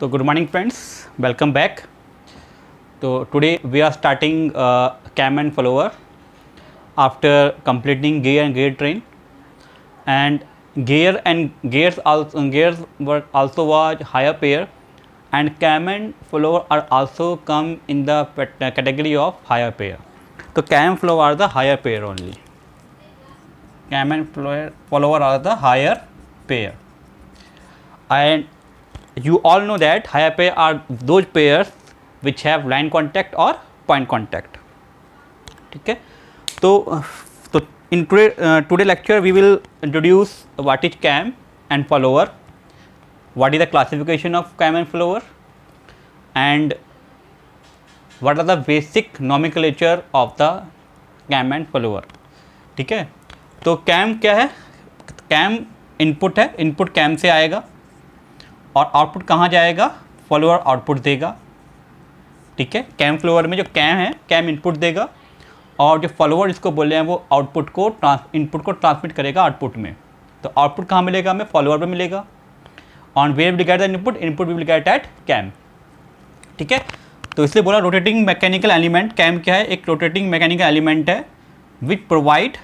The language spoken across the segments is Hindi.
So good morning friends, welcome back. So today we are starting cam and follower after completing gear and gear train, and gears were also was higher pair, and cam and follower are also come in the category of higher pair. So cam and follower are the higher pair only. Cam and follower are the higher pair, and you all know that higher pair are those pairs which have line contact or point contact. ठीक है, तो in today lecture we will introduce what is cam and follower, what is the classification of cam and follower, and what are the basic nomenclature of the cam and follower. ठीक है, तो cam क्या है? cam इनपुट है, इनपुट cam से आएगा और आउटपुट कहाँ जाएगा? फॉलोअर आउटपुट देगा. ठीक है, कैम फ्लोअर में जो कैम है, कैम इनपुट देगा और जो फॉलोअर इसको बोले हैं वो आउटपुट को इनपुट को ट्रांसमिट करेगा आउटपुट में. तो आउटपुट कहाँ मिलेगा? हमें फॉलोअर में मिलेगा. On where will get the input, input will get at cam. ठीक है, तो इसलिए बोला रोटेटिंग मैकेनिकल एलिमेंट. कैम क्या है? एक रोटेटिंग मैकेनिकल एलिमेंट है विच प्रोवाइड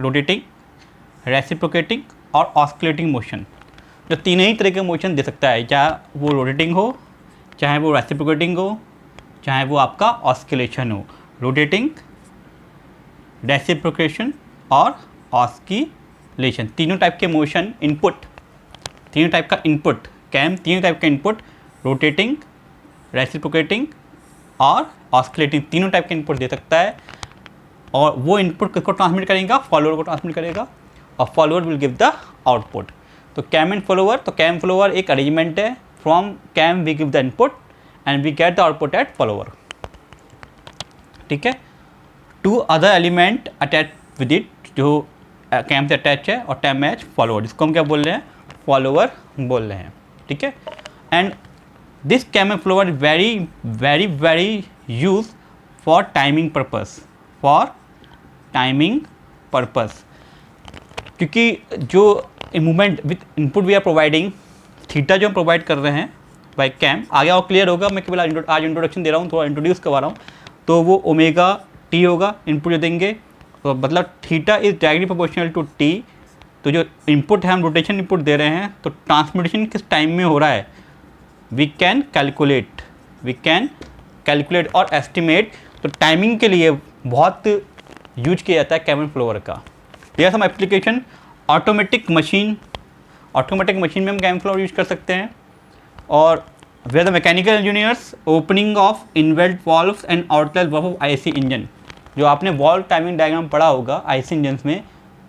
रोटेटिंग, रेसिप्रोकेटिंग और ऑस्किलेटिंग मोशन. जो तीन ही तरह के मोशन दे सकता है, चाहे वो रोटेटिंग हो, चाहे वो रेसिप्रोकेटिंग हो, चाहे वो आपका ऑस्किलेशन हो. रोटेटिंग, रेसिप्रोकेशन और ऑस्किलेशन, तीनों टाइप के मोशन इनपुट, तीनों टाइप का इनपुट कैम, तीनों टाइप का इनपुट रोटेटिंग, रेसिप्रोकेटिंग और ऑस्किलेटिंग, तीनों टाइप के इनपुट दे सकता है. और वो इनपुट किसको ट्रांसमिट करेगा? फॉलोअर को ट्रांसमिट करेगा और follower will give the output. तो कैम एंड फॉलोअर, तो कैम फॉलोअर एक अरेंजमेंट है. From cam we give the input and we get the output at follower. ठीक है, two other element attach with it जो कैम से अटैच है और टैम मैच फॉलोअर, जिसको हम क्या बोल रहे हैं? फॉलोअर बोल रहे हैं. ठीक है, and this cam and follower very very very use for timing purpose, for timing purpose. क्योंकि जो movement with input we are providing, theta जो हम प्रोवाइड कर रहे हैं बाय कैम, आगे और क्लियर होगा. मैं केवल आज इंट्रोडक्शन दे रहा हूँ, थोड़ा इंट्रोड्यूस करवा रहा हूँ. तो वो ओमेगा टी होगा इनपुट जो देंगे, तो मतलब theta is directly proportional to T. तो जो इनपुट है, हम रोटेशन इनपुट दे रहे हैं, तो ट्रांसमिटेशन किस टाइम में हो रहा है वी कैन कैलकुलेट और एस्टिमेट. तो टाइमिंग के लिए बहुत यूज किया जाता है कैम एंड फ्लोअर का. There some application. Automatic machine में हम कैम फ्लोअर यूज कर सकते हैं. और where the mechanical engineers opening of inlet valves and outlet valve of IC engine. जो आपने वॉल्व टाइमिंग डायग्राम पढ़ा होगा आईसी इंजन में,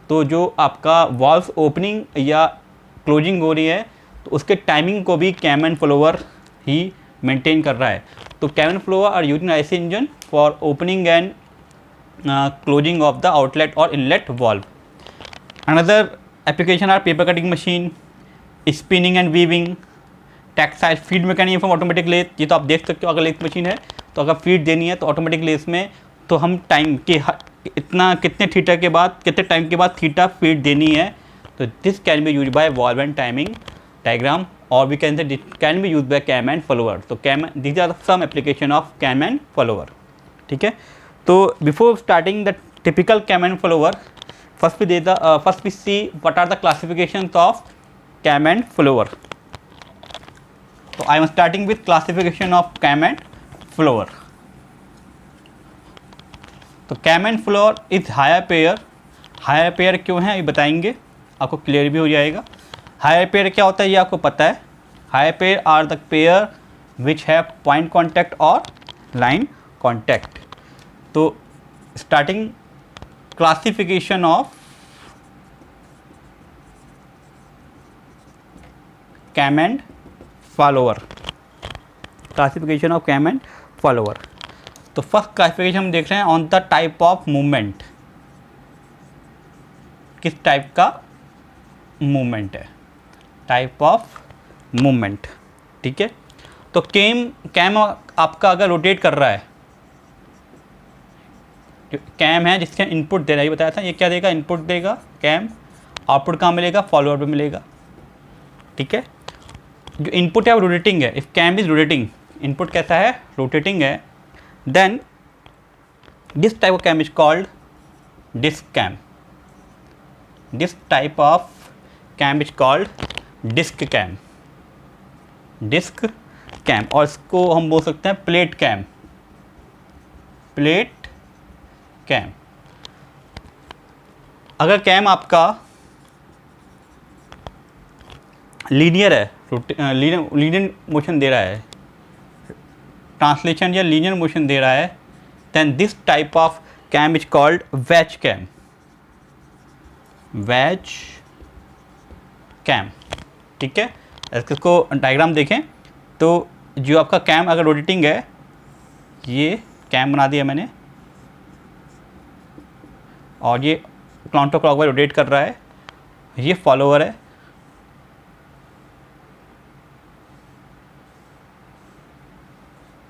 तो जो आपका वॉल्व ओपनिंग या क्लोजिंग हो रही है, तो उसके टाइमिंग को भी कैम एंड फ्लोअर ही मेंटेन कर रहा है. तो cam and follower are using IC engine for opening and closing of the outlet or inlet valve. Another application are paper cutting machine, spinning and weaving, textile feed mechanism from automatic lathe. ये तो आप देख सकते हो, अगर लेथ मशीन है तो अगर फीड देनी है तो ऑटोमेटिक लेथ में तो हम टाइम के इतना कितने थीटा के बाद, कितने टाइम के बाद थीटा फीड देनी है. तो this can be use by valve and timing diagram, और we can say this can be use by cam and follower. तो cam, these are some application of cam and follower. ठीक है, तो before starting the typical cam and follower, first we see what are the classifications of cam and follower. So I am starting with classification of cam and follower. तो cam and follower is higher pair. higher pair क्यों है ये बताएंगे, आपको क्लियर भी हो जाएगा. higher pair क्या होता है ये आपको पता है. higher pair are the pair which have point contact or line contact. तो starting classification of cam and follower, classification of cam and follower. तो फर्स्ट क्लासिफिकेशन हम देख रहे हैं on the type of movement. किस टाइप का मूवमेंट है? Type of movement. ठीक है, तो कैम आपका अगर रोटेट कर रहा है, जो कैम है जिसके इनपुट दे रहा है, ये बताया था, ये क्या देगा? इनपुट देगा कैम, आउटपुट कहाँ मिलेगा? फॉलोअर पे मिलेगा. ठीक है, जो इनपुट है वो रोटेटिंग है, if cam is rotating, input कैसा है, रोटेटिंग है, then this type of cam is called disc cam, this type of cam is called disc cam, disc cam. और इसको हम बोल सकते हैं प्लेट कैम, प्लेट कैम। अगर कैम आपका लीनियर है, लीनियर मोशन दे रहा है, ट्रांसलेशन या लीनियर मोशन दे रहा है, then this type of cam is called wedge cam, wedge cam. ठीक है, इसको डायग्राम देखें तो जो आपका कैम अगर रोटेटिंग है, ये कैम बना दिया मैंने, और ये काउंटर क्लॉकवाइज रोटेट कर रहा है, ये फॉलोअर है,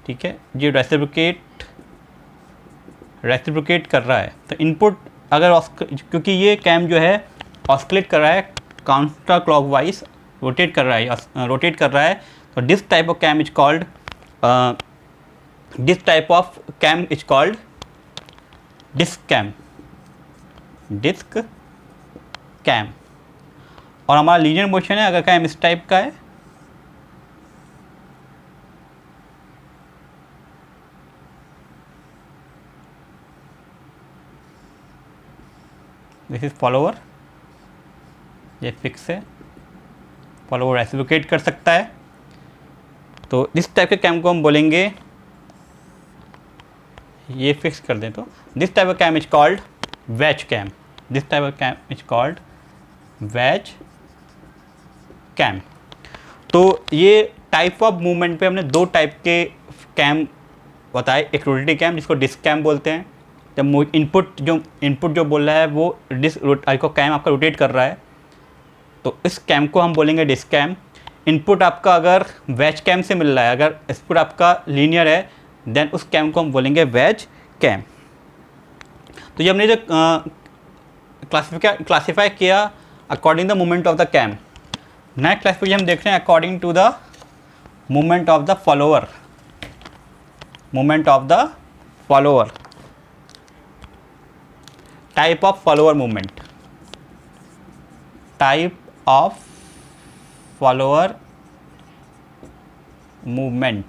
ठीक है, ये रेसिप्रोकेट कर रहा है। तो इनपुट अगर क्योंकि ये कैम जो है ऑस्किलेट कर रहा है, काउंटर क्लॉकवाइज रोटेट कर रहा है, तो this type of cam is called disc cam, disc cam. और हमारा लीनियर मोशन है, अगर कैम इस टाइप का है, दिस इज फॉलोअर, ये फिक्स है, फॉलोअर रेसिप्रोकेट कर सकता है, तो इस टाइप के कैम को हम बोलेंगे, ये फिक्स कर दें तो this type of cam is called wedge cam, this type of cam is called wedge cam. तो ये टाइप ऑफ मूवमेंट पे हमने दो टाइप के कैम बताए, एक रोटेटिंग कैम जिसको डिस्क कैम बोलते हैं, जब इनपुट जो बोल रहा है वो डिस्क कैम आपका रोटेट कर रहा है, तो इस कैम को हम बोलेंगे डिस्क कैम। इनपुट आपका अगर वैज कैम से मिल रहा है, अगर इनपुट आपका लीनियर है, देन उस कैम को हम बोलेंगे वैज कैम। तो ये हमने जो क्लासीफाई किया according the movement of the cam. Next classification हम देख रहे हैं according to the movement of the follower, movement of the follower, type of follower movement, type of follower movement,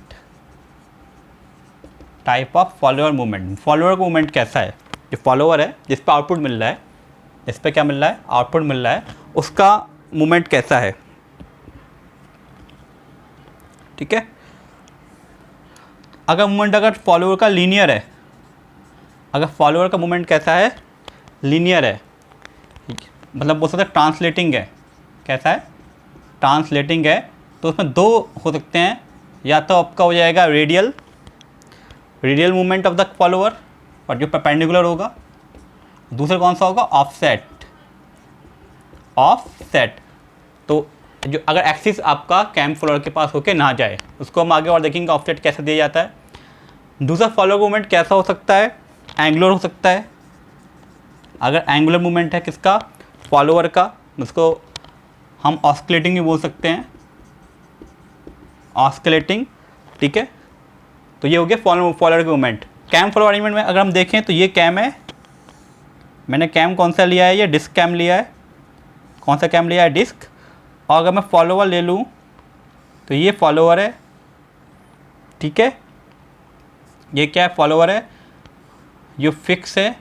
type of follower movement. Follower का मूवमेंट कैसा है, जो फॉलोअर है जिस पर आउटपुट मिल रहा है, इस पर क्या मिल रहा है, आउटपुट मिल रहा है, उसका मूवमेंट कैसा है। ठीक है, अगर मूवमेंट अगर फॉलोअर का लीनियर है, अगर फॉलोअर का मूवमेंट कैसा है, लीनियर है, मतलब बोल सकते हैं ट्रांसलेटिंग है, कैसा है, ट्रांसलेटिंग है, तो उसमें दो हो सकते हैं, या तो आपका हो जाएगा radial movement of the follower, और जो परपेंडिकुलर होगा, दूसरा कौन सा होगा, ऑफसेट। तो जो अगर एक्सिस आपका कैम फॉलोअर के पास होके ना जाए, उसको हम आगे और देखेंगे ऑफसेट कैसे दिया जाता है। दूसरा फॉलोअर मूवमेंट कैसा हो सकता है, एंगुलर हो सकता है। अगर एंगुलर मूवमेंट है किसका, फॉलोअर का, उसको हम ऑस्किलेटिंग भी बोल सकते हैं, ऑस्किलेटिंग। ठीक है, तो ये हो गया फॉलोअर का मूवमेंट। कैम फॉलोअर अरेंजमेंट में अगर हम देखें तो ये कैम है, मैंने कैम कौन सा लिया है, ये डिस्क कैम लिया है, कौन सा कैम लिया है, डिस्क। और अगर मैं फॉलोअर ले लूँ तो ये फॉलोअर है, ठीक है, ये क्या है, फॉलोअर है, जो फिक्स है,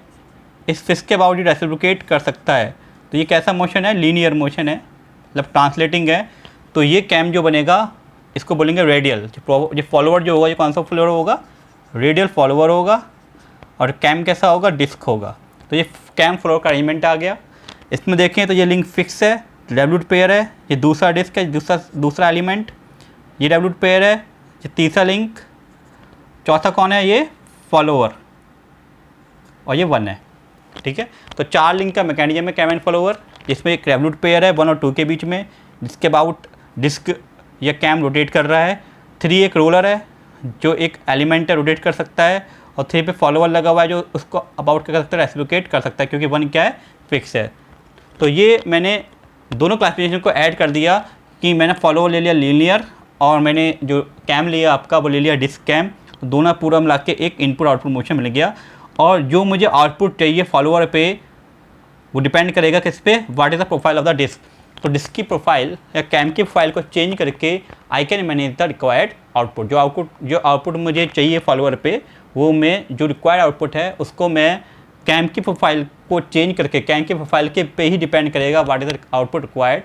इस फिक्स के अबाउट ही रेसिप्रोकेट कर सकता है। तो ये कैसा मोशन है, लीनियर मोशन है, मतलब ट्रांसलेटिंग है। तो ये कैम जो बनेगा इसको बोलेंगे रेडियल। जो फॉलोअर जो होगा, ये कौन सा फॉलोअर होगा, रेडियल फॉलोअर होगा, और कैम कैसा होगा, डिस्क होगा। तो ये कैम फॉलोअर का अरेंजमेंट आ गया। इसमें देखें तो ये लिंक फिक्स है, डेवलूट पेयर है, ये दूसरा डिस्क है, दूसरा एलिमेंट, ये डेवलूट पेयर है, ये तीसरा लिंक, चौथा कौन है, ये फॉलोअर, और ये 1 है। ठीक है, तो 4 लिंक का मैकेनिज्म है कैम एंड फॉलोअर, जिसमें एक रेवलूट पेयर है 1 और 2 के बीच में, जिसके अबाउट डिस्क या कैम रोटेट कर रहा है। 3 एक रोलर है, जो एक एलिमेंट है, रोटेट कर सकता है, और 3 पे फॉलोअर लगा हुआ है, जो उसको अबाउट कर सकता है, रेसिप्रोकेट कर सकता है, क्योंकि 1 क्या है, फिक्स है। तो ये मैंने दोनों क्लासिफिकेशन को ऐड कर दिया कि मैंने फॉलोअर ले लिया लीनियर और मैंने जो कैम लिया आपका वो ले लिया डिस्क कैम, तो दोनों पूरा मिला के एक इनपुट आउटपुट मोशन मिल गया। और जो मुझे आउटपुट चाहिए फॉलोअर पे वो डिपेंड करेगा किस पे, what is the profile of the disc. तो डिस्क की प्रोफाइल या कैम की प्रोफाइल को चेंज करके I can manage the required output. जो आउटपुट मुझे चाहिए फॉलोअर पे, वो मैं जो रिक्वायर्ड आउटपुट है उसको मैं कैम की प्रोफाइल को चेंज करके, कैम की प्रोफाइल के पे ही डिपेंड करेगा what is the output required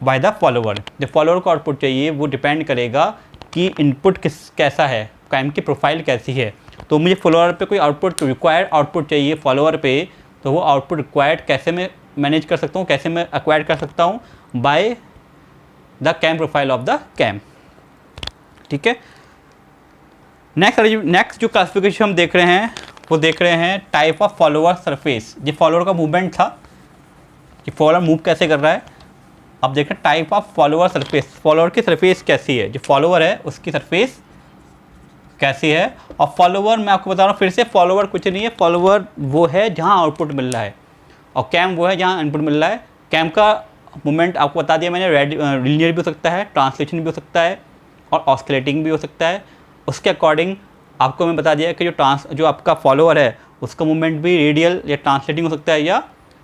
by the follower. जो फॉलोअर को आउटपुट चाहिए वो डिपेंड करेगा कि इनपुट कैसा है, कैम की प्रोफाइल कैसी है। तो मुझे फॉलोअर पे कोई आउटपुट रिक्वायर्ड आउटपुट चाहिए फॉलोअर पे, तो वो आउटपुट रिक्वायर्ड कैसे मैं मैनेज कर सकता हूँ, कैसे मैं एक्वायर कर सकता हूँ, by the cam profile of the cam. ठीक है। नेक्स्ट जो क्लासिफिकेशन हम देख रहे हैं वो देख रहे हैं टाइप ऑफ फॉलोअर सरफेस। ये फॉलोअर का मूवमेंट था कि फॉलोअर मूव कैसे कर रहा है। अब देखें type of follower surface, follower की सरफेस कैसी है, जो फॉलोअर है उसकी सरफेस कैसी है। और फॉलोअर मैं आपको बता रहा हूँ फिर से, फॉलोअर कुछ नहीं है, फॉलोअर वो है जहाँ आउटपुट मिल रहा है और कैम वो है जहाँ इनपुट मिल रहा है। कैम का मूवमेंट आपको बता दिया मैंने, लीनियर भी हो सकता है, ट्रांसलेशन भी हो सकता है और ऑस्किलेटिंग भी हो सकता है। उसके अकॉर्डिंग आपको मैं बता दिया कि जो आपका फॉलोअर है उसका मूवमेंट भी रेडियल या ट्रांसलेटिंग हो सकता है या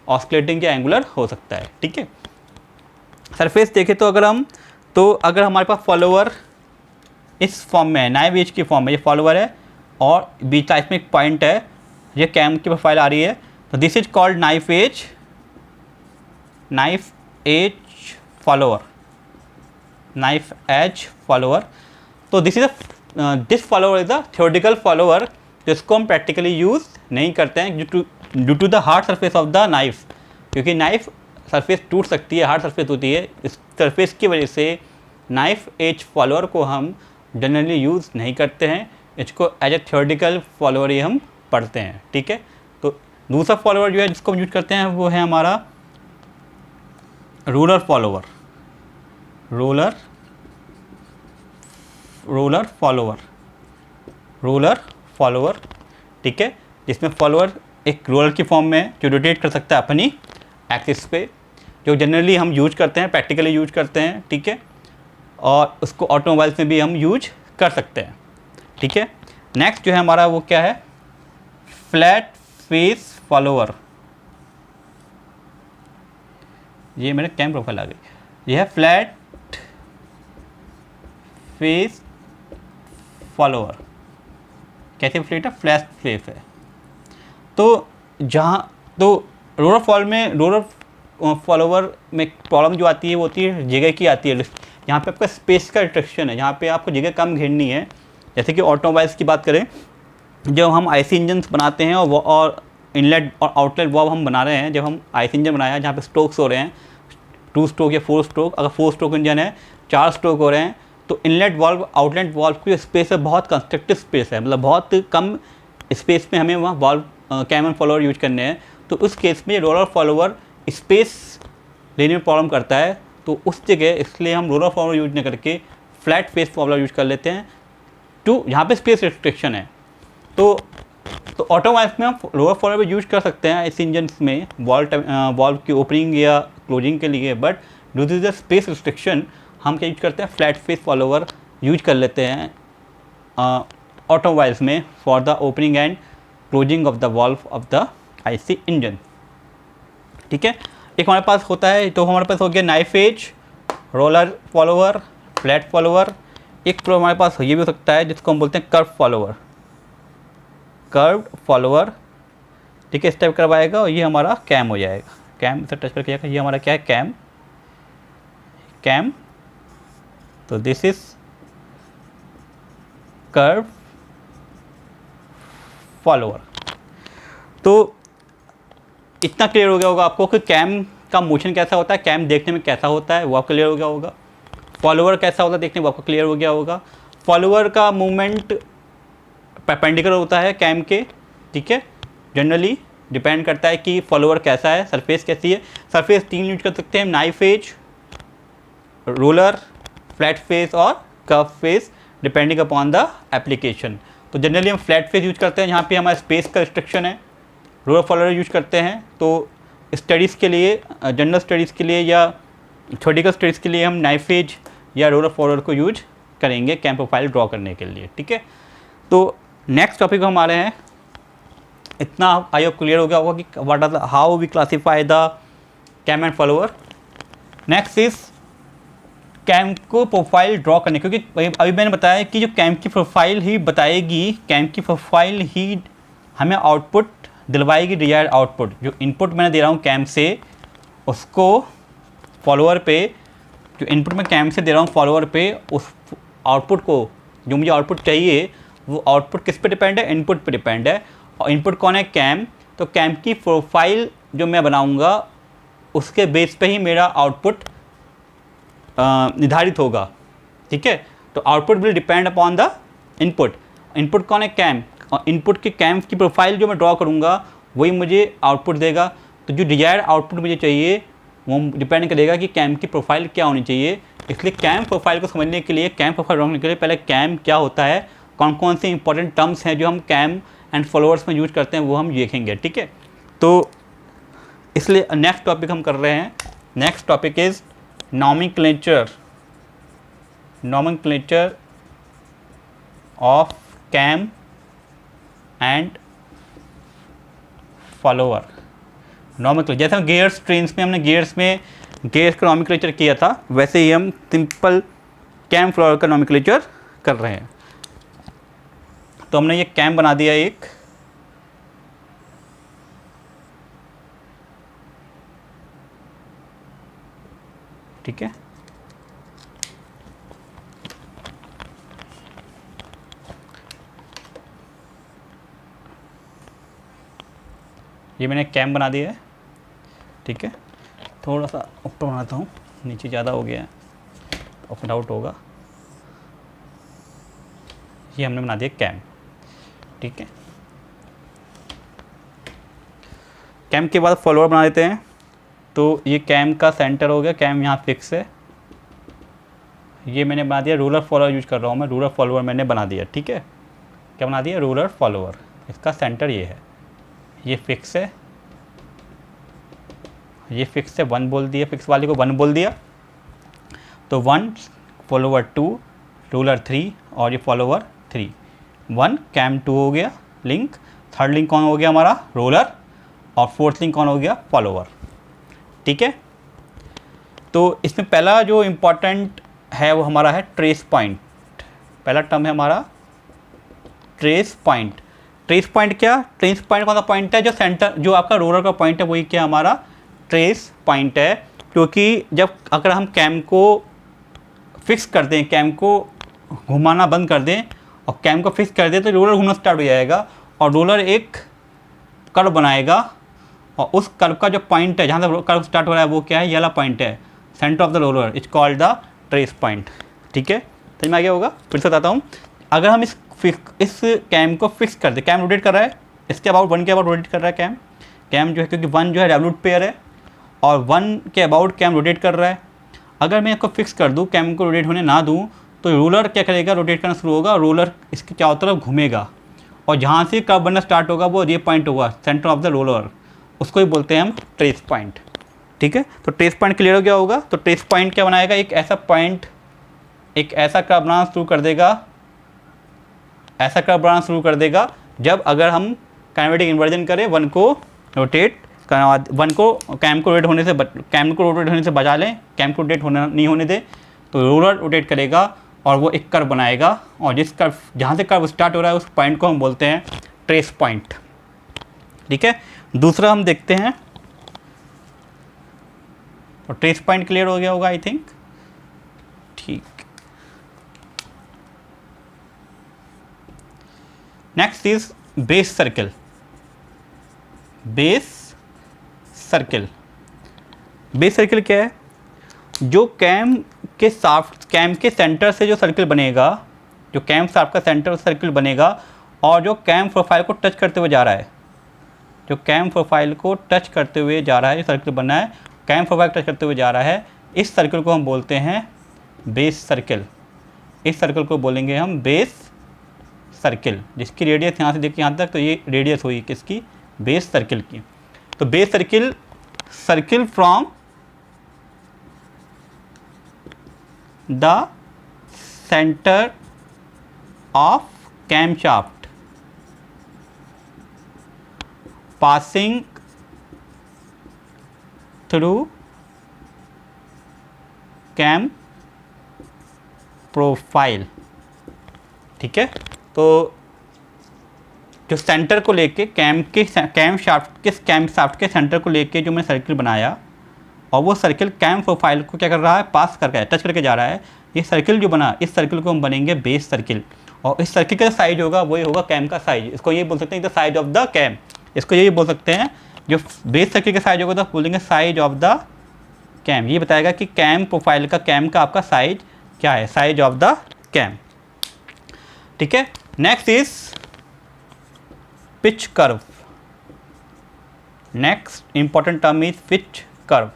ऑस्किलेटिंग या एंगुलर हो सकता है। ठीक है। सरफेस देखें तो अगर हमारे पास फॉलोअर इस फॉर्म में है, नाइफ एज की फॉर्म में, ये फॉलोअर है और बीच लाइफ में एक पॉइंट है, ये कैम की प्रोफाइल आ रही है, तो this is called knife edge follower, knife edge follower. तो this follower is the theoretical follower, जिसको हम प्रैक्टिकली यूज़ नहीं करते हैं due to the hard surface of the knife, क्योंकि नाइफ सरफेस टूट सकती है, हार्ड सरफेस होती है। इस सरफेस की वजह से नाइफ एज फॉलोअर को हम जनरली यूज़ नहीं करते हैं, इसको एज ए थ्योरेटिकल फॉलोअर ही हम पढ़ते हैं। ठीक है। तो दूसरा फॉलोअर जो है जिसको हम यूज करते हैं वो है हमारा रूलर फॉलोअर, रूलर फॉलोअर। ठीक है। जिसमें फॉलोअर एक रोलर की फॉर्म में जो रोटेट कर सकता है अपनी एक्सिस पे, जो जनरली हम यूज करते हैं, प्रैक्टिकली यूज करते हैं। ठीक है। और उसको ऑटोमोबाइल्स में भी हम यूज कर सकते हैं। ठीक है। नेक्स्ट जो है हमारा वो क्या है, फ्लैट फेस फॉलोअर। ये मेरे कैम प्रोफाइल आ गई, ये है फ्लैट फेस फॉलोअर। कैसे फ्लैट है, फ्लैट फेस है। तो रोलर फॉलोअर में प्रॉब्लम जो आती है वो होती है जगह की आती है। यहाँ पे आपका स्पेस का रिस्ट्रिक्शन है, यहाँ पे आपको जगह कम घेरनी है। जैसे कि ऑटोमोबाइल्स की बात करें, जब हम आईसी इंजन्स बनाते हैं और इनलेट और आउटलेट वाल्व हम बना रहे हैं, जब हम आईसी इंजन बनाया जहाँ पे स्ट्रोक्स हो रहे हैं 2 स्ट्रोक या 4 स्ट्रोक, अगर 4 स्ट्रोक इंजन है 4 स्ट्रोक हो रहे हैं, तो इनलेट वाल्व आउटलेट वाल्व की स्पेस है बहुत कंस्ट्रक्टिव स्पेस है, मतलब बहुत कम स्पेस में हमें वहाँ valve cam and follower use करने हैं। तो उस केस में रोलर फॉलोअर स्पेस लेने में प्रॉब्लम करता है, तो उस जगह इसलिए हम रोलर फॉलोअर यूज नहीं करके फ्लैट फेस फॉलोअर यूज कर लेते हैं, तो यहाँ पे स्पेस रिस्ट्रिक्शन है। तो ऑटोमोबाइल्स में हम रोलर फॉलोअर भी यूज कर सकते हैं इस इंजन में वॉल्व की ओपनिंग या क्लोजिंग के लिए, but due to the space restriction हम क्या यूज करते हैं, फ्लैट फेस फॉलोअर यूज कर लेते हैं ऑटोमोबाइल्स में for the opening and closing of the valve of the IC engine. ठीक है। एक हमारे पास होता है, तो हमारे पास हो गया knife edge, roller follower, flat follower. एक हमारे पास ये भी हो सकता है जिसको हम बोलते हैं कर्व फॉलोअर। ठीक है। इस टाइप करवाएगा और ये हमारा कैम हो जाएगा, कैम से टच करके जाएगा, ये हमारा क्या है, कैम। तो दिस इज कर्व फॉलोअर। तो इतना क्लियर हो गया होगा आपको कि कैम का मोशन कैसा होता है, कैम देखने में कैसा होता है वो आपको क्लियर हो गया होगा। फॉलोअर कैसा होता है देखने में आपको क्लियर हो गया होगा। फॉलोअर का मूवमेंट परपेंडिकुलर होता है कैम के। ठीक है। जनरली डिपेंड करता है कि फॉलोअर कैसा है, सरफेस कैसी है। सरफेस 3 यूज कर सकते हैं, knife edge, roller, flat face और curve face, depending upon the application. तो जनरली हम फ्लैट फेस यूज करते हैं जहाँ पे हमारे स्पेस का रिस्ट्रिक्शन है। रोलर फॉलोअर यूज करते हैं तो स्टडीज़ के लिए, जनरल स्टडीज़ के लिए या थ्योरेटिकल स्टडीज़ के लिए हम नाइफ एज या रोलर फॉलोअर को यूज करेंगे कैम प्रोफाइल ड्रॉ करने के लिए, ठीक है। तो नेक्स्ट टॉपिक हम आ रहे हैं, इतना आई होप क्लियर हो गया होगा कि what are the how we classify the cam and follower. Next is cam को प्रोफाइल ड्रॉ करने, क्योंकि अभी मैंने बताया कि जो कैम की प्रोफाइल ही बताएगी, कैम की प्रोफाइल ही हमें आउटपुट दिलवाएगी, डिजायर्ड आउटपुट। जो इनपुट मैंने दे रहा हूँ कैम से, उसको फॉलोअर पे, जो इनपुट मैं कैम से दे रहा हूँ फॉलोअर पे, उस आउटपुट को, जो मुझे आउटपुट चाहिए वो आउटपुट किस पे डिपेंड है, इनपुट पे डिपेंड है। और इनपुट कौन है, कैम। तो कैम की प्रोफाइल जो मैं बनाऊंगा उसके बेस पे ही मेरा आउटपुट निर्धारित होगा, ठीक है। तो output will depend upon the input. Input कौन है, कैम। और इनपुट की कैम की प्रोफाइल जो मैं ड्रॉ करूँगा वही मुझे आउटपुट देगा। तो जो डिजायर्ड आउटपुट मुझे चाहिए वो डिपेंड करेगा कि कैम की प्रोफाइल क्या होनी चाहिए। इसलिए कैम प्रोफाइल को समझने के लिए, कैम प्रोफाइल ड्रॉ करने के लिए पहले कैम क्या होता है, कौन कौन से इंपॉर्टेंट टर्म्स हैं जो हम कैम एंड फॉलोअर्स में यूज करते हैं वो हम देखेंगे, ठीक है। तो इसलिए नेक्स्ट टॉपिक हम कर रहे हैं, next topic is nomenclature, nomenclature of cam and follower. Nomenclature, जैसे हम गियर्स ट्रेन्स में, हमने गियर्स में गियर्स का नॉमेनक्लेचर किया था, वैसे ही हम सिंपल कैम फॉलोअर का नॉमेनक्लेचर कर रहे हैं। तो हमने ये कैम बना दिया एक, ठीक है। ये मैंने कैम बना दिया है, ठीक है। थोड़ा सा ऊपर बनाता हूँ, नीचे ज़्यादा हो गया है तो फिर आउट होगा। ये हमने बना दिया कैम, ठीक है। कैम के बाद फॉलोअर बना देते हैं। तो ये कैम का सेंटर हो गया, कैम यहाँ फिक्स है। ये मैंने बना दिया, रूलर फॉलोअर यूज कर रहा हूँ मैं, रूलर फॉलोअर मैंने बना दिया, ठीक है। क्या बना दिया, रूलर फॉलोअर। इसका सेंटर ये है, ये फिक्स है, ये फिक्स है, 1 बोल दिया, फिक्स वाले को 1 बोल दिया। तो 1 फॉलोअर 2, रूलर 3 और ये फॉलोअर 3, 1 कैम 2 हो गया लिंक। थर्ड लिंक कौन हो गया हमारा, रूलर। और फोर्थ लिंक कौन हो गया, फॉलोअर, ठीक है। तो इसमें पहला जो इम्पोर्टेंट है वो हमारा है ट्रेस पॉइंट। पहला टर्म है हमारा ट्रेस पॉइंट। ट्रेस पॉइंट क्या, ट्रेस पॉइंट कौन सा पॉइंट है, जो सेंटर, जो आपका रोलर का पॉइंट है वही क्या हमारा ट्रेस पॉइंट है। क्योंकि जब अगर हम कैम को फिक्स कर दें, कैम को घुमाना बंद कर दें और कैम को फिक्स कर दें तो रोलर घूमना स्टार्ट हो जाएगा और रोलर एक कर्व बनाएगा। और उस कर्व का जो पॉइंट है, जहाँ से कर्व स्टार्ट हो रहा है वो क्या है, ये वाला पॉइंट है, centre of the roller, it's called the trace point, ठीक है। समझ में आ गया होगा। फिर से बताता हूँ, अगर हम इस कैम को फिक्स कर दे, कैम रोटेट कर रहा है, इसके अबाउट 1 के अबाउट रोटेट कर रहा है कैम। कैम जो है, क्योंकि 1 जो है रेवोल्यूट पेयर है और 1 के अबाउट कैम रोटेट कर रहा है। अगर मैं इसको फिक्स कर दूँ, कैम को रोटेट होने ना दूँ, तो रोलर क्या करेगा, रोटेट करना शुरू होगा, रोलर इसके चारों तरफ घूमेगा और जहाँ से कर्व बनना स्टार्ट होगा वो ये पॉइंट होगा, सेंटर ऑफ द रोलर, उसको ही बोलते हैं हम ट्रेस पॉइंट, ठीक है। तो ट्रेस पॉइंट क्लियर हो गया होगा। तो ट्रेस पॉइंट क्या बनाएगा, एक ऐसा पॉइंट, एक ऐसा कर्व बनाना शुरू कर देगा, ऐसा कर्व बनाना शुरू कर देगा जब अगर हम काइनेमेटिक इन्वर्जन करें, 1 को रोटेट 1 को कैम को रोटेट होने से बचा लें, कैम को रोटेट होना नहीं होने दे, तो रोलर रोटेट करेगा और वो एक कर्व बनाएगा और जिस कर्व, जहाँ से कर्व स्टार्ट हो रहा है उस पॉइंट को हम बोलते हैं ट्रेस पॉइंट, ठीक है। दूसरा हम देखते हैं, और ट्रेस पॉइंट क्लियर हो गया होगा आई थिंक, ठीक। Next is base circle. Base circle, base circle क्या है, जो कैम के साफ्ट, कैम के सेंटर से जो सर्कल बनेगा, जो कैम साफ्ट का सेंटर सर्कल बनेगा और जो कैम प्रोफाइल को टच करते हुए जा रहा है, जो कैम प्रोफाइल को टच करते हुए जा रहा है, जो सर्कल बना है कैम प्रोफाइल टच करते हुए जा रहा है, इस सर्कल को हम बोलते हैं बेस सर्कल। इस सर्कल को बोलेंगे हम बेस सर्कल, जिसकी रेडियस यहाँ से देखिए यहाँ तक, तो ये रेडियस हुई किसकी, बेस सर्कल की। तो base circle, circle from the centre of camshaft passing through cam profile. ठीक है, तो जो सेंटर को लेके कैम शाफ्ट के सेंटर को लेके जो मैंने सर्किल बनाया और वो सर्किल कैम प्रोफाइल को क्या कर रहा है, पास करके टच करके जा रहा है। ये सर्किल जो बना, इस सर्किल को हम बनेंगे बेस सर्किल, और इस सर्किल का साइज होगा वही होगा कैम का साइज। इसको ये बोल सकते हैं the size of the cam, इसको यही बोल सकते हैं। जो बेस सर्किल का साइज होगा तो बोलेंगे साइज ऑफ द कैम। ये बताएगा कि कैम प्रोफाइल का, कैम का आपका साइज क्या है, साइज ऑफ द कैम। ठीक है, next is pitch curve. Next important term is pitch curve.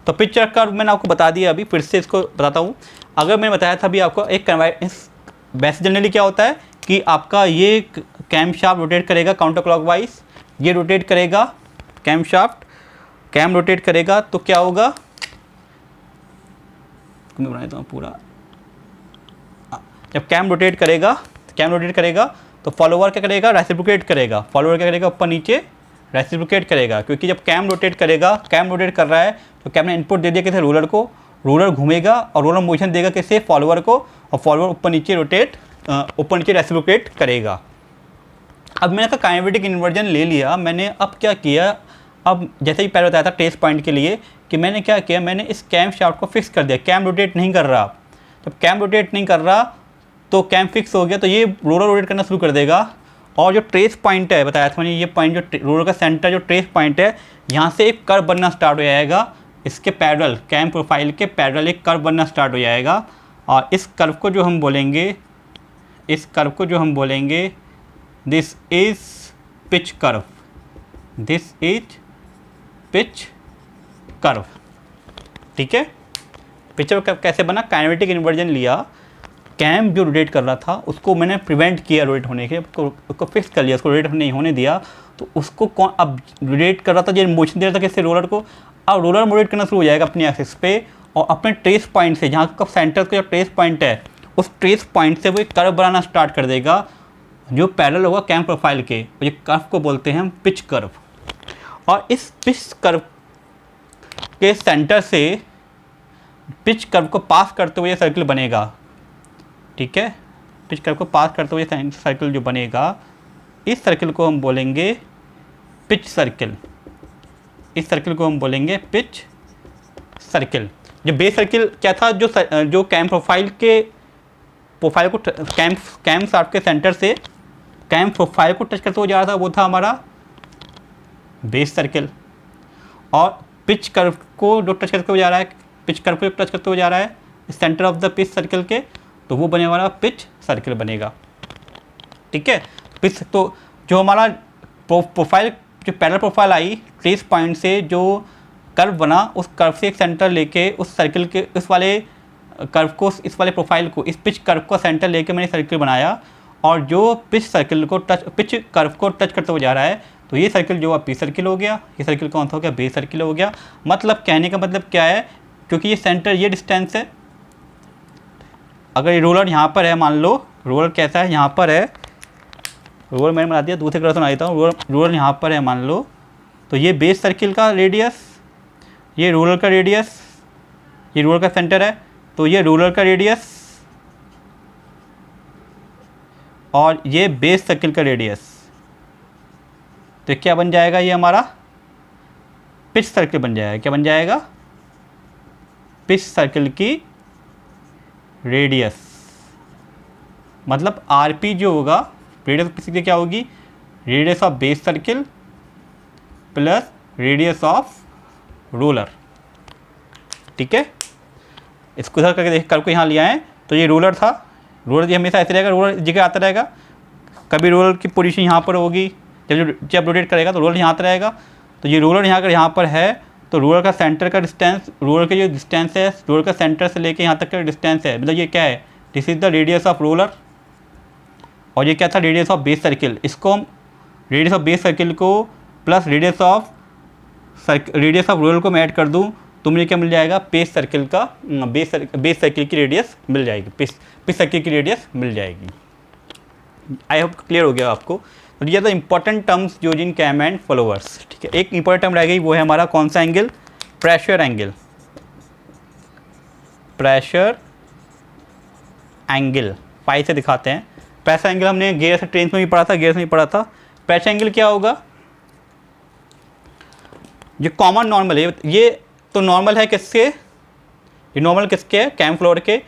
तो पिच कर्व मैंने आपको बता दिया, अभी फिर से इसको बताता हूँ। अगर मैंने बताया था अभी आपको एक वैसे जनरली क्या होता है कि आपका ये कैम शाफ्ट रोटेट करेगा काउंटर क्लॉकवाइज, ये रोटेट करेगा कैम शाफ्ट, कैम रोटेट करेगा तो क्या होगा, मैं बना देता हूँ पूरा। जब कैम रोटेट करेगा तो फॉलोवर क्या करेगा, रेसिप्रोकेट करेगा। फॉलोवर क्या करेगा, ऊपर नीचे रेसिप्रोकेट करेगा, क्योंकि जब कैम रोटेट कर रहा है तो कैम ने इनपुट दे दिया किसे, रोलर को। रोलर घूमेगा और रोलर मोशन देगा किसे, फॉलोवर को, और फॉलोवर ऊपर नीचे रेसिप्रोकेट करेगा। अब मैंने कहा काइनेमेटिक इन्वर्जन ले लिया मैंने। अब क्या किया, अब जैसे ही पहले बताया था टेस्ट पॉइंट के लिए कि मैंने क्या किया, मैंने इस कैम शाफ्ट को फिक्स कर दिया। कैम रोटेट नहीं कर रहा, जब कैम रोटेट नहीं कर रहा तो कैम फिक्स हो गया, तो ये रोलर रोटेट करना शुरू कर देगा। और जो ट्रेस पॉइंट है, बताया था मैंने, ये पॉइंट जो रोलर का सेंटर जो ट्रेस पॉइंट है, यहाँ से एक कर्व बनना स्टार्ट हो जाएगा। इसके पैरेलल, कैम प्रोफाइल के पैरेलल एक कर्व बनना स्टार्ट हो जाएगा। और इस कर्व को जो हम बोलेंगे, this is pitch curve, this is pitch curve. ठीक है, पिच कर्व कैसे बना, काइनेमेटिक इन्वर्जन लिया, कैम जो रोटेट कर रहा था उसको मैंने प्रिवेंट किया रोटेट होने के, उसको फिक्स कर लिया, उसको रोटेट नहीं होने दिया। तो उसको कौन अब रोटेट कर रहा था, जो मोशन दे रहा था किससे, रोलर को। अब रोलर रोटेट करना शुरू हो जाएगा अपने एक्सिस पे, और अपने ट्रेस पॉइंट से, जहाँ का सेंटर का जो ट्रेस पॉइंट है, उस ट्रेस पॉइंट से वो एक कर्व बनाना स्टार्ट कर देगा जो पैरेलल होगा कैम प्रोफाइल के। ये कर्व को बोलते हैं हम पिच कर्व। और इस पिच कर्व के सेंटर से पिच कर्व को पास करते हुए सर्किल बनेगा। ठीक है, पिच कर्व को पास करते हुए सर्किल जो बनेगा, इस सर्किल को हम बोलेंगे पिच सर्किल। इस सर्किल को हम बोलेंगे पिच सर्किल। जो बेस सर्किल क्या था, जो कैम प्रोफाइल को कैम शाफ्ट के सेंटर से कैम प्रोफाइल को टच करते हुए जा रहा था, वो था हमारा बेस सर्किल। और पिच कर्व को जो टच करते हुए जा रहा है, पिच कर्व को टच करते हुए जा रहा है centre of the pitch circle के, तो वो बने वाला पिच सर्किल बनेगा। ठीक है, पिच तो जो हमारा प्रोफाइल, जो पैरेलल प्रोफाइल आई ट्रेस पॉइंट से, जो कर्व बना, उस कर्व से एक सेंटर लेके उस सर्किल के इस वाले कर्व को, इस वाले प्रोफाइल को, इस पिच कर्व को सेंटर लेके मैंने सर्किल बनाया। और जो पिच कर्व को टच करते हुए जा रहा है, तो ये सर्किल जो है पिच सर्किल हो गया, ये सर्किल कौन सा हो गया, बेस सर्किल हो गया। मतलब कहने का मतलब क्या है, क्योंकि ये सेंटर, ये डिस्टेंस है, अगर ये रोलर यहाँ पर है, मान लो रोलर कैसा है, यहाँ पर है, रोलर मैंने बना दिया, दूसरे कलर से बना देता हूँ, रोलर यहाँ पर है मान लो, तो ये बेस सर्किल का रेडियस, ये रोलर का रेडियस, ये रोलर का सेंटर है, तो ये रोलर का रेडियस और ये बेस सर्किल का रेडियस, तो क्या बन जाएगा, ये हमारा पिच सर्किल बन जाएगा। क्या बन जाएगा, पिच सर्किल की रेडियस। मतलब आरपी जो होगा, रेडियस पिच की क्या होगी, radius of base circle plus radius of roller. ठीक है, इसको इधर करके देख, कर्व को यहाँ लिया है, तो ये रोलर था, रोलर ये हमेशा ऐसे रहेगा, रोलर जगह आता रहेगा। कभी रोलर की पोजीशन यहाँ पर होगी, जब रोटेट करेगा तो रोलर यहाँ आता रहेगा। तो ये रोलर यहाँ अगर यहाँ पर है, तो रोलर का सेंटर का डिस्टेंस, रोलर का जो डिस्टेंस है, रोलर का सेंटर से लेके यहाँ तक का डिस्टेंस है, मतलब ये क्या है, this is the radius of roller. और ये क्या था, रेडियस ऑफ बेस सर्किल। इसको हम रेडियस ऑफ बेस सर्किल को प्लस रेडियस ऑफ रोलर को मैं ऐड कर दूँ, तो मुझे क्या मिल जाएगा, पेज सर्किल का बेस सर्किल की रेडियस मिल जाएगी, पेज सर्किल की रेडियस मिल जाएगी। आई होप क्लियर हो गया आपको। तो ये तो इंपॉर्टेंट टर्म्स जो इन कैम एंड फॉलोअर्स, ठीक है। एक इंपॉर्टेंट टर्म रह गई, वो है हमारा कौन सा angle, pressure angle. Pressure angle phi से दिखाते हैं। प्रेशर एंगल हमने गियर से ट्रेन में भी पढ़ा था, गियर में भी पढ़ा था। प्रेशर एंगल क्या होगा, ये कॉमन नॉर्मल है, ये तो नॉर्मल है किसके, ये नॉर्मल किसके है, कैम फ्लोर के।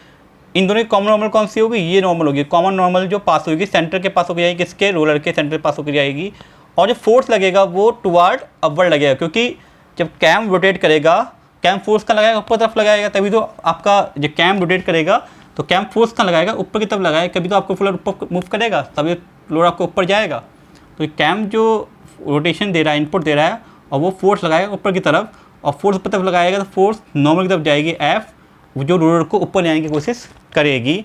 इन दोनों की कॉमन नॉर्मल कौन सी होगी, ये नॉर्मल होगी। कॉमन नॉर्मल जो पास होगी सेंटर के पास होकर जाएगी, किसके, रोलर के सेंटर के पास होकर जाएगी। और जो फोर्स लगेगा वो टुवार्ड अपवर्ड लगेगा, क्योंकि जब कैम रोटेट करेगा, कैम फोर्स का लगाएगा, ऊपर तरफ लगाएगा, तभी तो आपका जब कैम रोटेट करेगा तो कैम फोर्स का लगाएगा, ऊपर की तरफ लगाएगा, कभी तो आपको फ्लोर ऊपर मूव करेगा, तभी फ्लोर आपको ऊपर जाएगा। तो कैम जो रोटेशन दे रहा है, इनपुट दे रहा है, और वो फोर्स लगाएगा ऊपर की तरफ, और फोर्स ऊपर तरफ लगाएगा तो फोर्स नॉर्मल की तरफ जाएगी एफ, जो रोलर को ऊपर ले आने की कोशिश करेगी।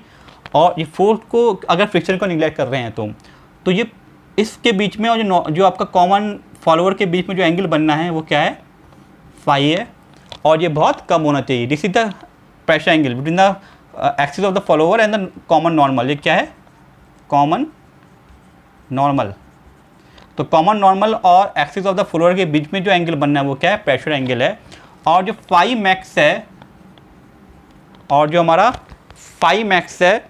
और ये फोर्स को अगर फ्रिक्शन को निगलेक्ट कर रहे हैं तो ये इसके बीच में, और जो आपका कॉमन फॉलोअर के बीच में जो एंगल बनना है वो क्या है, फाई है, और ये बहुत कम होना चाहिए। This is the pressure angle between the axis of the follower and the common normal. ये क्या है, कॉमन नॉर्मल। तो कॉमन नॉर्मल और एक्सिस ऑफ द फॉलोअर के बीच में जो एंगल बनना है वो क्या है, प्रेशर एंगल है। और जो फाई मैक्स है, और जो हमारा फाई मैक्स है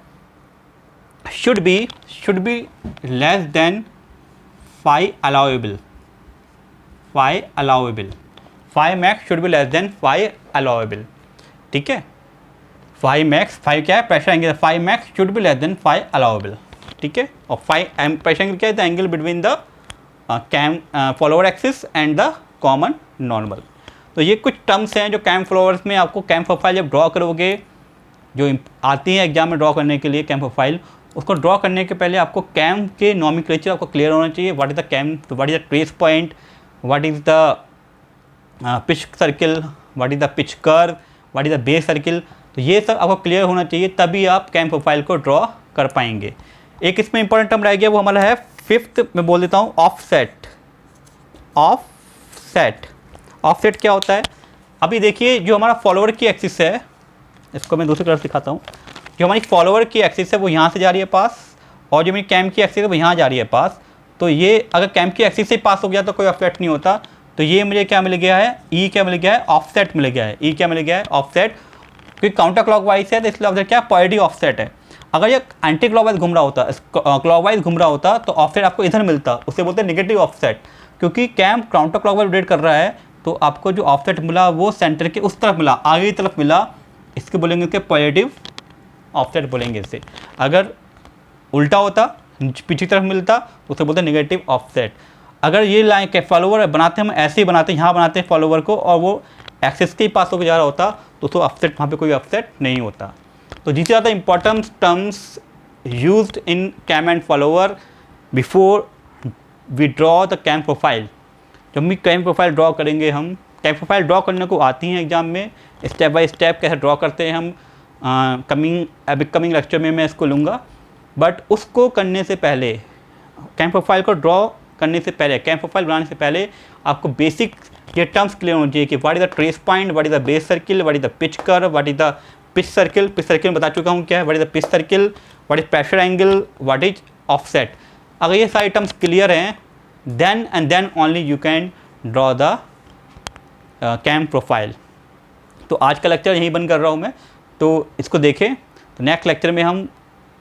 should be less than phi allowable. Phi max should be less than phi allowable, ठीक है। फाई मैक्स, फाई क्या है, pressure angle, phi max should be less than phi allowable, ठीक है। और फाई प्रेशर एंगल क्या है, the angle between the cam follower axis and the common normal. तो ये कुछ टर्म्स हैं जो कैम फॉलोअर्स में आपको कैम प्रोफाइल जब ड्रॉ करोगे, जो आती है एग्जाम में ड्रॉ करने के लिए कैम प्रोफाइल, उसको ड्रॉ करने के पहले आपको कैम के नॉमेनक्लेचर आपको क्लियर होना चाहिए। What is the cam, what is the trace point, what is the pitch circle, what is the pitch curve, what is the base circle. तो ये सब आपको क्लियर होना चाहिए, तभी आप कैम प्रोफाइल को ड्रॉ कर पाएंगे। एक इसमें इंपॉर्टेंट टर्म रह गया, वो हमारा है फिफ्थ, मैं बोल देता हूँ, ऑफसेट। ऑफसेट क्या होता है, अभी देखिए जो हमारा फॉलोअर की एक्सिस है, इसको मैं दूसरी तरफ दिखाता हूँ। जो हमारी फॉलोअर की एक्सिस है वो यहाँ से जा रही है पास, और जो मेरी कैम की एक्सिस है वो यहाँ जा रही है पास। तो ये अगर कैम की एक्सिस से पास हो गया तो कोई ऑफसेट नहीं होता। तो ये मुझे क्या मिल गया है, ई क्या मिल गया है, ऑफसेट मिल गया है। ई क्या मिल गया है, ऑफसेट, क्योंकि काउंटर क्लॉकवाइज है तो इसलिए ऑफसेट क्या, पॉजिटिव ऑफसेट है। अगर ये एंटी क्लॉकवाइज घूम रहा होता, क्लॉकवाइज घूम रहा होता, तो ऑफसेट आपको इधर मिलता, उसे बोलते हैं नेगेटिव ऑफसेट। क्योंकि कैम काउंटर क्लॉकवाइज रोटेट कर रहा है, तो आपको जो ऑफसेट मिला वो सेंटर के उस तरफ मिला, आगे की तरफ मिला, इसके बोलेंगे इसके पॉजिटिव ऑफसेट बोलेंगे इसे। अगर उल्टा होता, पीछे की तरफ मिलता, तो उसे बोलते हैं नेगेटिव ऑफसेट। अगर ये लाइन के फॉलोवर बनाते हम ऐसे ही बनाते हैं, यहाँ बनाते हैं फॉलोवर को, और वो एक्सिस के पास होकर जा रहा होता, तो ऑफसेट, वहाँ पे कोई ऑफसेट नहीं होता। तो जिससे ज़्यादा important terms used in cam and follower before we draw the cam profile. जब भी कैम प्रोफाइल ड्रॉ करेंगे, हम कैम प्रोफाइल ड्रॉ करने को आती हैं एग्जाम में, स्टेप बाय स्टेप कैसे ड्रॉ करते हैं हम, कमिंग लेक्चर में मैं इसको लूँगा। बट उसको करने से पहले, कैम प्रोफाइल को ड्रॉ करने से पहले, कैम प्रोफाइल बनाने से पहले आपको बेसिक ये टर्म्स क्लियर होना चाहिए कि what is the trace point, what is the base circle, what is the pitch curve, what is the pitch circle. Pitch circle में बता चुका हूँ क्या है, what is the pitch circle, what is pressure angle, what is offset. अगर ये सारे टर्म्स क्लियर हैं, then and then only you can draw the cam profile. तो आज का लेक्चर यहीं बंद कर रहा हूँ मैं, तो इसको देखें। तो नेक्स्ट लेक्चर में हम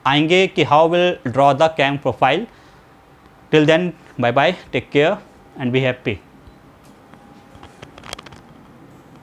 आएंगे कि how will draw the cam profile. Till then, bye bye, take care and be happy.